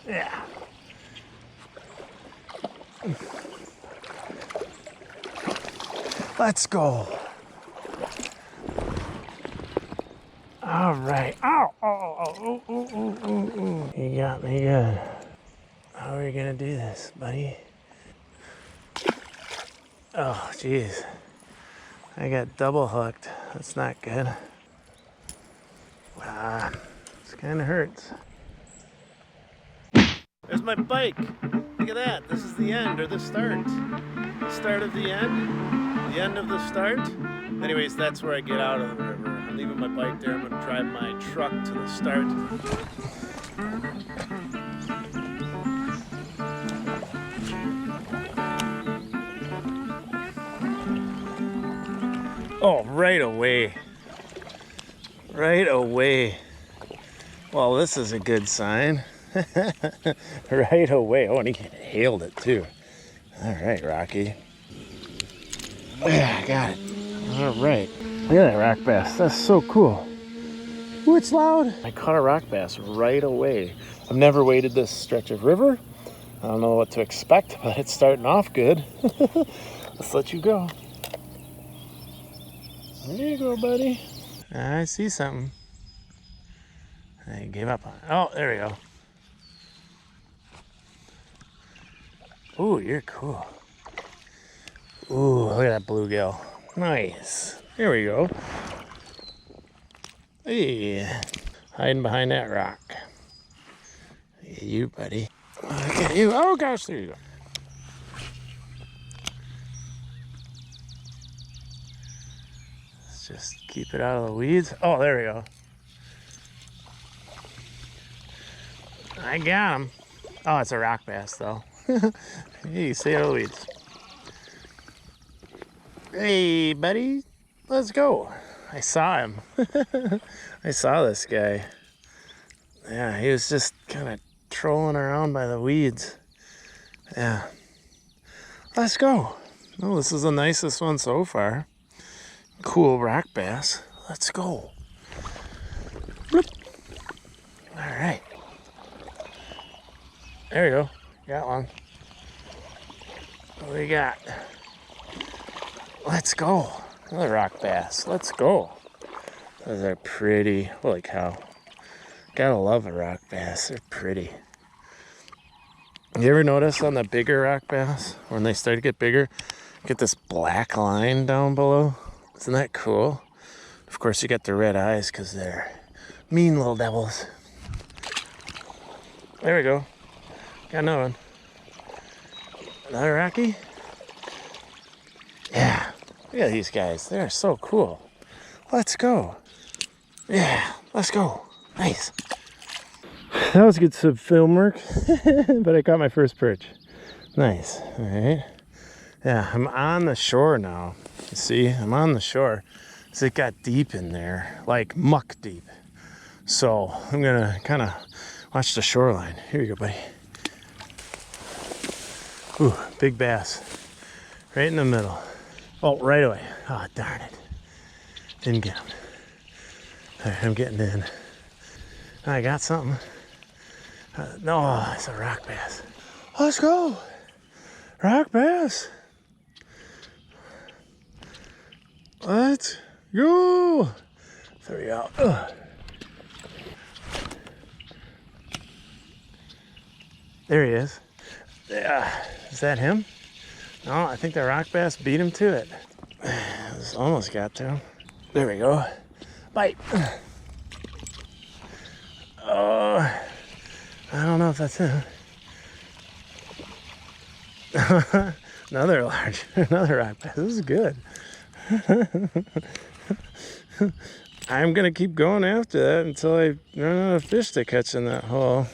Yeah. Let's go. All right. Ow, oh, oh, oh, oh, oh, oh, oh. You got me good. How are you gonna do this, buddy? Oh, geez. I got double hooked. That's not good. Ah, this kind of hurts. There's my bike. Look at that. This is the end or the start. The start of the end of the start. Anyways, that's where I get out of the river. I'm leaving my bike there. I'm gonna drive my truck to the start. Oh, right away. Right away. Well, this is a good sign. Right away. Oh, and he hailed it too. All right, Rocky. Yeah, got it. All right. Look at that rock bass. That's so cool. Ooh, it's loud. I caught a rock bass right away. I've never waded this stretch of river. I don't know what to expect, but it's starting off good. Let's let you go. There you go, buddy. I see something. I gave up on it. Oh, there we go. Ooh, you're cool. Ooh, look at that bluegill. Nice. Here we go. Hey, hiding behind that rock. Look at you, buddy. Look at you. Oh, gosh, there you go. Let's just keep it out of the weeds. Oh, there we go. I got him. Oh, it's a rock bass, though. You stay out of the weeds. Hey, buddy. Let's go. I saw him. I saw this guy. Yeah, he was just kind of trolling around by the weeds. Yeah. Let's go. Oh, this is the nicest one so far. Cool rock bass. Let's go. Bloop. All right. There we go. Got one. What do we got? Let's go. Another rock bass. Let's go. Those are pretty. Holy cow. Gotta love a rock bass. They're pretty. You ever notice on the bigger rock bass, when they start to get bigger, get this black line down below? Isn't that cool? Of course, you got the red eyes because they're mean little devils. There we go. Got another one. Another Rocky? Yeah. Look at these guys. They're so cool. Let's go. Yeah, let's go. Nice. That was good sub film work, but I caught my first perch. Nice. All right. Yeah, I'm on the shore now. You see, I'm on the shore. So it got deep in there, like muck deep. So I'm gonna kind of watch the shoreline. Here you go, buddy. Ooh, big bass. Right in the middle. Oh, right away. Oh, darn it. Didn't get him. All right, I'm getting in. I got something. No, it's a rock bass. Let's go. Rock bass. Let's go. There we go. Ugh. There he is. Yeah. Is that him? No, I think the rock bass beat him to it. This almost got to him. There we go. Bite. Oh, I don't know if that's him. Another rock bass. This is good. I'm gonna keep going after that until I run out of fish to catch in that hole.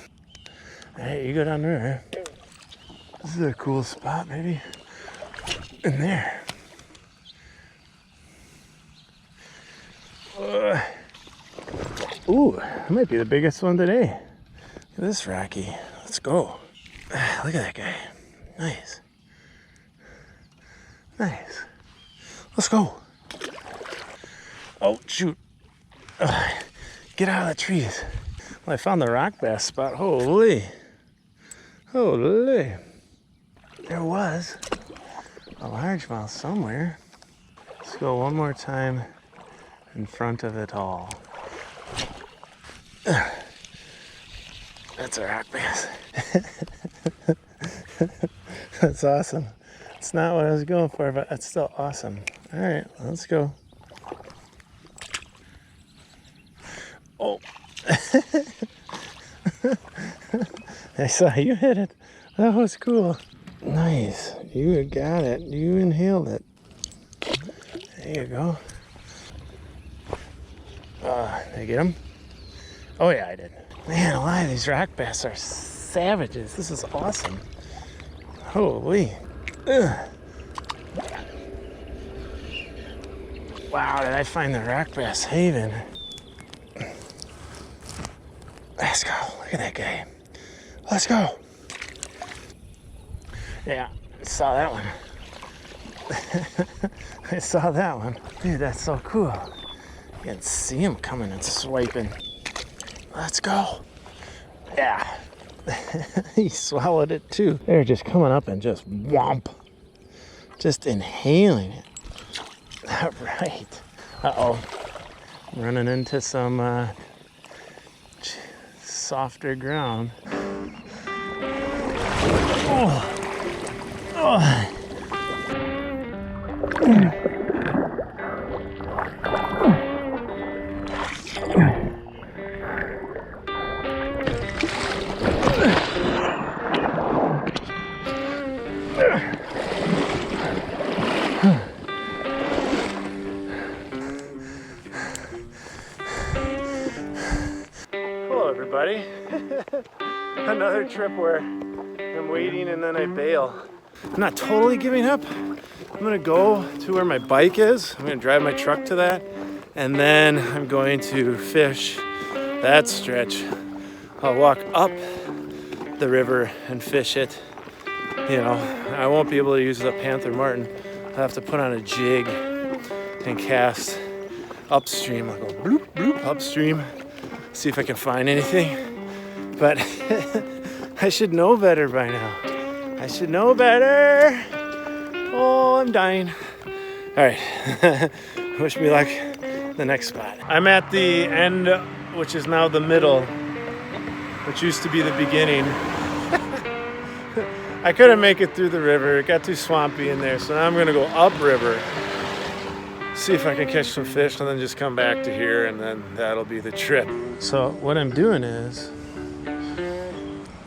Hey, you go down there. This is a cool spot, maybe. In there. Ooh, that might be the biggest one today. Look at this Rocky. Let's go. Look at that guy. Nice. Nice. Let's go. Oh, shoot. Get out of the trees. Well, I found the rock bass spot. Holy. Holy. There was a largemouth somewhere. Let's go one more time in front of it all. That's a rock bass. That's awesome. It's not what I was going for, but that's still awesome. All right, let's go. Oh. I saw you hit it. That was cool. Nice. You got it. You inhaled it. There you go. Did I get him? Oh yeah, I did. Man alive, these rock bass are savages. This is awesome. Holy. Ugh. Wow, did I find the rock bass haven. Let's go. Look at that guy. Let's go. Yeah, I saw that one. I saw that one. Dude, that's so cool. You can see him coming and swiping. Let's go. Yeah. He swallowed it too. They're just coming up and just whomp. Just inhaling it. All right. Uh-oh. Running into some softer ground. Oh. Oh. Hello everybody. Another trip where I'm waiting and then I bail. I'm not totally giving up. I'm gonna go to where my bike is. I'm gonna drive my truck to that, and then I'm going to fish that stretch. I'll walk up the river and fish it. You know, I won't be able to use the Panther Martin. I'll have to put on a jig and cast upstream. I'll go bloop, bloop, upstream, see if I can find anything. But I should know better by now. I should know better. Oh, I'm dying. All right, wish me luck the next spot. I'm at the end, which is now the middle, which used to be the beginning. I couldn't make it through the river. It got too swampy in there, so now I'm gonna go upriver, see if I can catch some fish, and then just come back to here, and then that'll be the trip. So what I'm doing is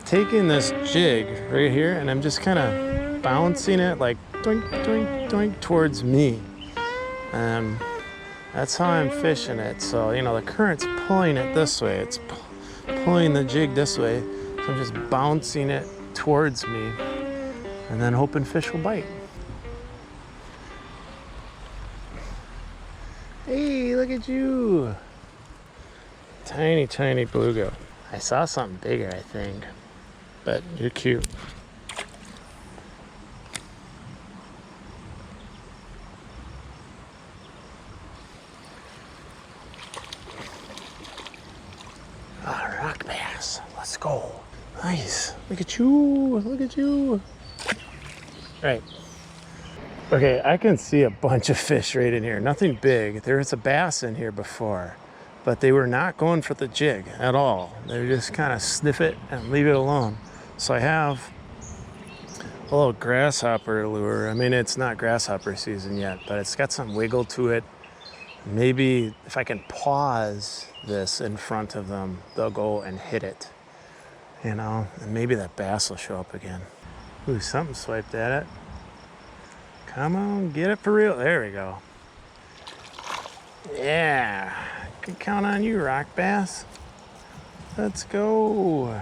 taking this jig right here, and I'm just kind of bouncing it like doink, doink, doink towards me. And that's how I'm fishing it. So, you know, the current's pulling it this way. It's pulling the jig this way. So I'm just bouncing it towards me and then hoping fish will bite. Hey, look at you. Tiny, tiny bluegill. I saw something bigger, I think, but you're cute. Ah, rock bass. Let's go. Nice. Look at you. Look at you. Right. Okay, I can see a bunch of fish right in here. Nothing big. There was a bass in here before, but they were not going for the jig at all. They were just kind of sniff it and leave it alone. So I have a little grasshopper lure. I mean, it's not grasshopper season yet, but it's got some wiggle to it. Maybe if I can pause this in front of them, they'll go and hit it, you know, and maybe that bass will show up again. Ooh, something swiped at it. Come on, get it for real. There we go. Yeah, I can count on you, rock bass. Let's go.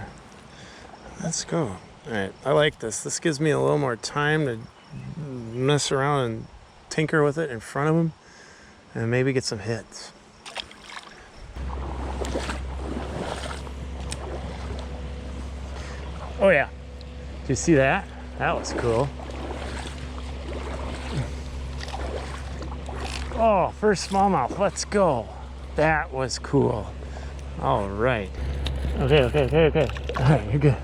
Let's go. All right, I like this. This gives me a little more time to mess around and tinker with it in front of them and maybe get some hits. Oh yeah, did you see that? That was cool. Oh, first smallmouth, let's go. That was cool. All right. Okay. All right, you're good.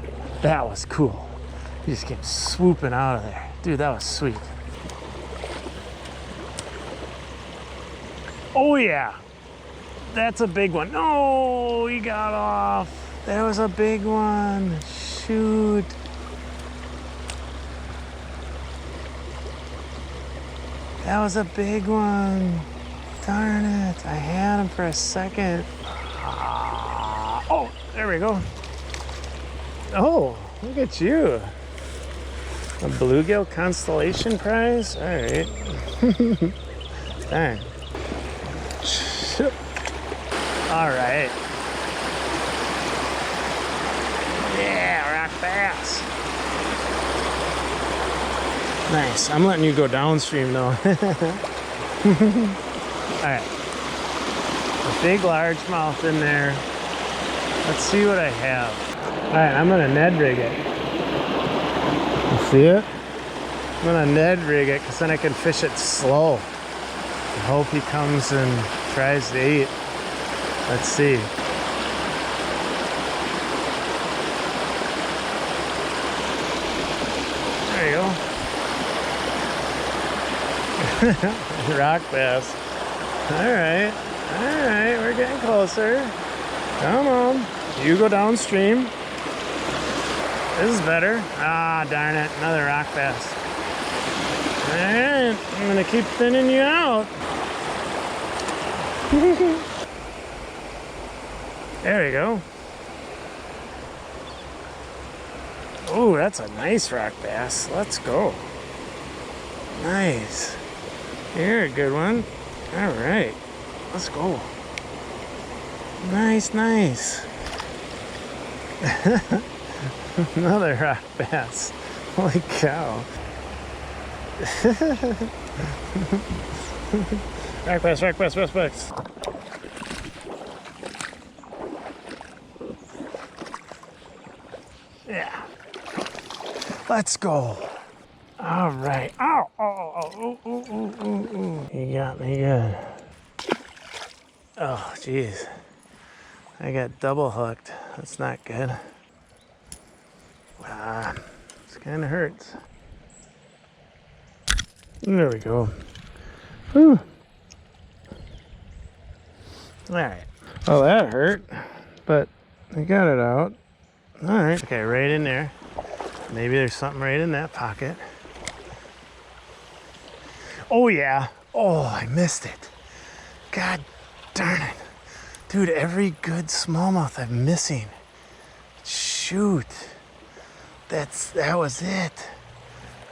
That was cool. He just came swooping out of there. Dude, that was sweet. Oh yeah, that's a big one. No, he got off. That was a big one. Shoot. That was a big one. Darn it, I had him for a second. Oh, there we go. Oh, look at you. A bluegill constellation prize? All right. Darn. All right. Yeah, rock bass. Nice. I'm letting you go downstream though. All right. A big largemouth in there. Let's see what I have. All right, I'm gonna Ned rig it. You see it? I'm gonna Ned rig it because then I can fish it slow. I hope he comes and tries to eat. Let's see. There you go. Rock bass. All right, we're getting closer. Come on, you go downstream. This is better. Ah, darn it, another rock bass. All right, I'm gonna keep thinning you out. There we go. Oh, that's a nice rock bass. Let's go. Nice. You're a good one. All right, let's go. Nice, nice. Another rock bass. Holy cow. Rock bass, rock bass, rock bass. Yeah. Let's go. All right. Ow, oh, ooh. You got me good. Oh, geez. I got double hooked. That's not good. Ah, this kind of hurts. There we go. Whew. All right. Well, that hurt, but I got it out. All right. Okay, right in there. Maybe there's something right in that pocket. Oh, yeah. Oh, I missed it. God darn it. Dude, every good smallmouth I'm missing. Shoot. That was it.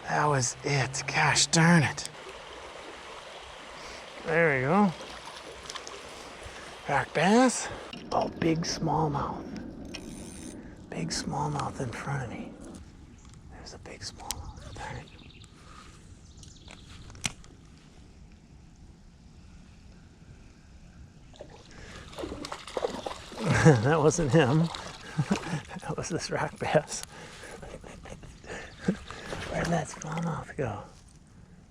That was it. Gosh darn it. There we go. Rock bass. Oh, big smallmouth. Big smallmouth in front of me. There's a big smallmouth. Darn it. That wasn't him. That was this rock bass. Where'd that smallmouth go?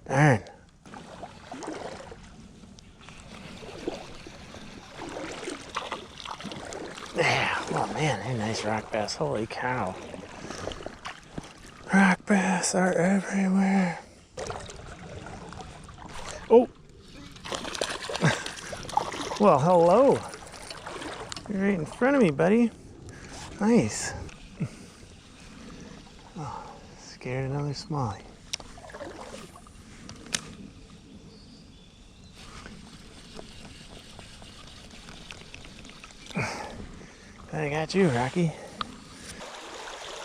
Darn. Yeah, oh man, they're nice rock bass. Holy cow. Rock bass are everywhere. Oh. Well, hello. You're right in front of me, buddy. Nice. Oh, scared another smallie. I got you, Rocky.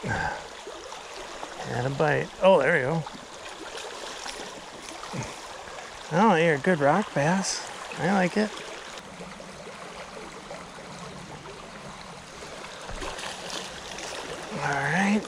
Had a bite. Oh, there you go. Oh, you're a good rock bass. I like it. All right.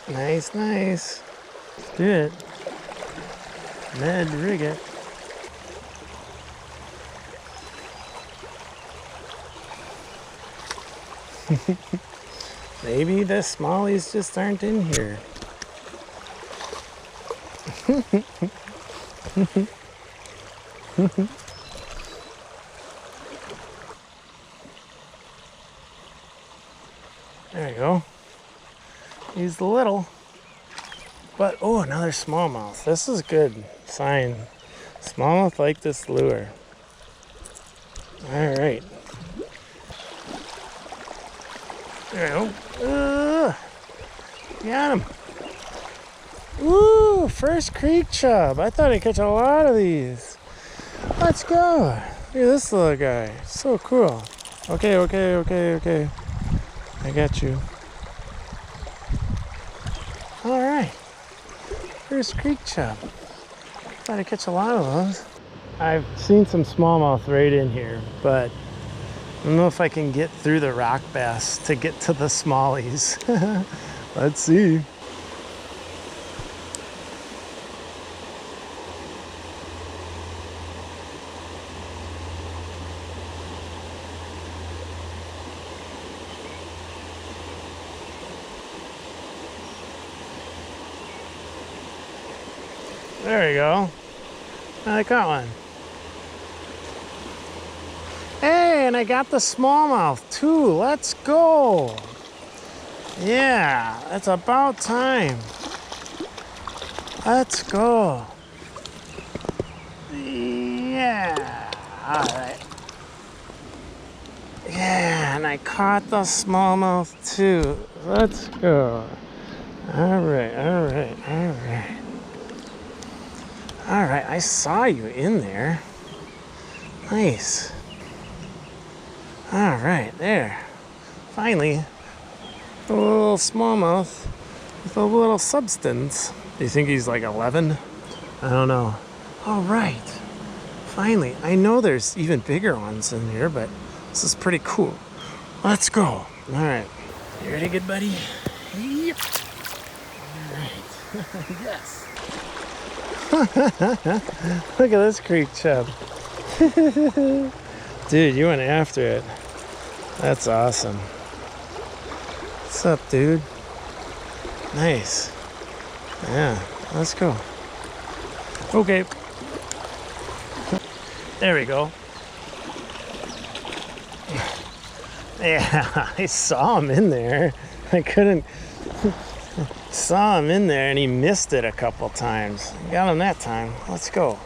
Nice, nice. Let's do it. Ned rig it. Maybe the smallies just aren't in here. There you go. He's the little. But, oh, another smallmouth. This is a good sign. Smallmouth like this lure. All right. There we go. Got him. Woo, first creek chub. I thought I'd catch a lot of these. Let's go. Look at this little guy. So cool. Okay. I got you. All right. First creek chub. Thought I'd catch a lot of those. I've seen some smallmouth right in here, but I don't know if I can get through the rock bass to get to the smallies. Let's see. There we go. I caught one. Hey, and I got the smallmouth too. Let's go. Yeah, it's about time. Let's go. Yeah. All right. Yeah, and I caught the smallmouth too. Let's go. All right. All right, I saw you in there. Nice. All right, there. Finally, a little smallmouth with a little substance. Do you think he's like 11? I don't know. All right. Finally, I know there's even bigger ones in here, but this is pretty cool. Let's go. All right. You ready, good buddy? Yep. All right. Yes. Look at this creek chub. Dude, you went after it. That's awesome. What's up, dude? Nice. Yeah, let's go. Okay. There we go. Yeah, I saw him in there. I couldn't... Saw him in there and he missed it a couple times. Got him that time. Let's go.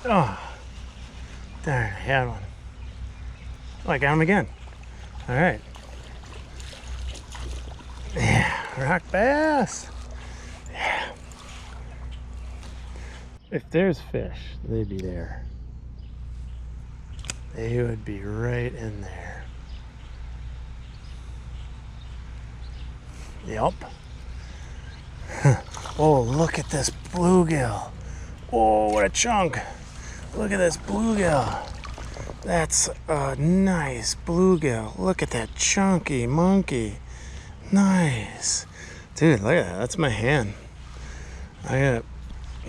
Oh, darn, I had one. Oh, I got him again. All right. Yeah, rock bass. Yeah. If there's fish, they'd be there. They would be right in there. Yep. Oh, look at this bluegill. Oh, what a chunk. Look at this bluegill. That's a nice bluegill. Look at that chunky monkey. Nice. Dude, look at that. That's my hand. You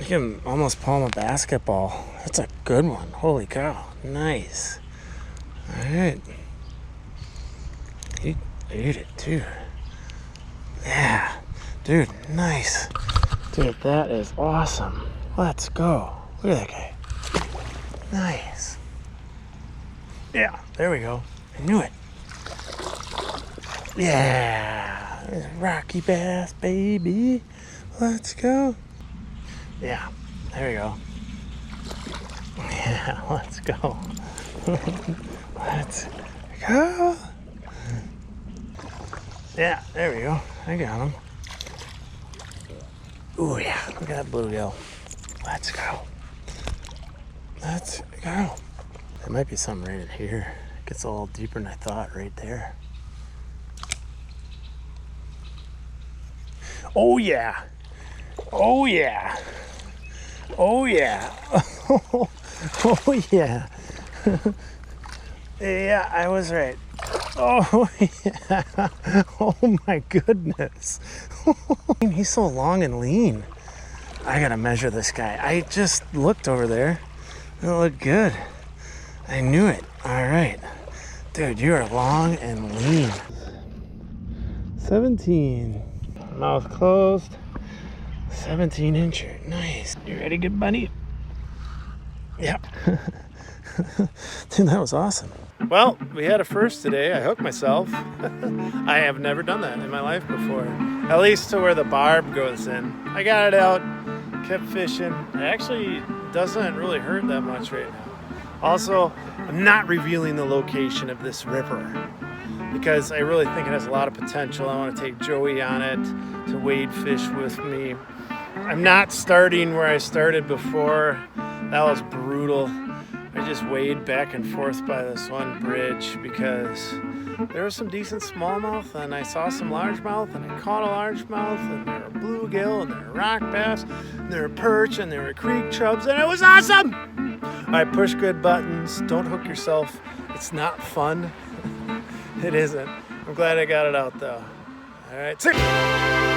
can almost palm a basketball. That's a good one. Holy cow. Nice. All right. He ate it too. Yeah, dude, nice. Dude, that is awesome. Let's go. Look at that guy. Nice. Yeah, there we go. I knew it. Yeah, rocky bass, baby. Let's go. Yeah, there we go. Yeah, let's go. Let's go. Yeah, there we go. I got him. Ooh, yeah. Look at that bluegill. Let's go. Let's go. There might be something right in here. It gets a little deeper than I thought right there. Oh, yeah. Oh, yeah. Oh, yeah. Oh, yeah. Yeah, I was right. Oh, yeah. Oh, my goodness. He's so long and lean. I gotta measure this guy. I just looked over there. It looked good. I knew it. All right. Dude, you are long and lean. 17. Mouth closed. 17 incher. Nice. You ready, good buddy? Yep. Dude, that was awesome. Well, we had a first today. I hooked myself. I have never done that in my life before. At least to where the barb goes in. I got it out, kept fishing. It actually doesn't really hurt that much right now. Also, I'm not revealing the location of this river because I really think it has a lot of potential. I want to take Joey on it to wade fish with me. I'm not starting where I started before. That was brutal. I just wade back and forth by this one bridge because there was some decent smallmouth and I saw some largemouth and I caught a largemouth and there were bluegill and there were rock bass and there were perch and there were creek chubs and it was awesome! All right, push good buttons. Don't hook yourself. It's not fun. It isn't. I'm glad I got it out though. All right, see ya.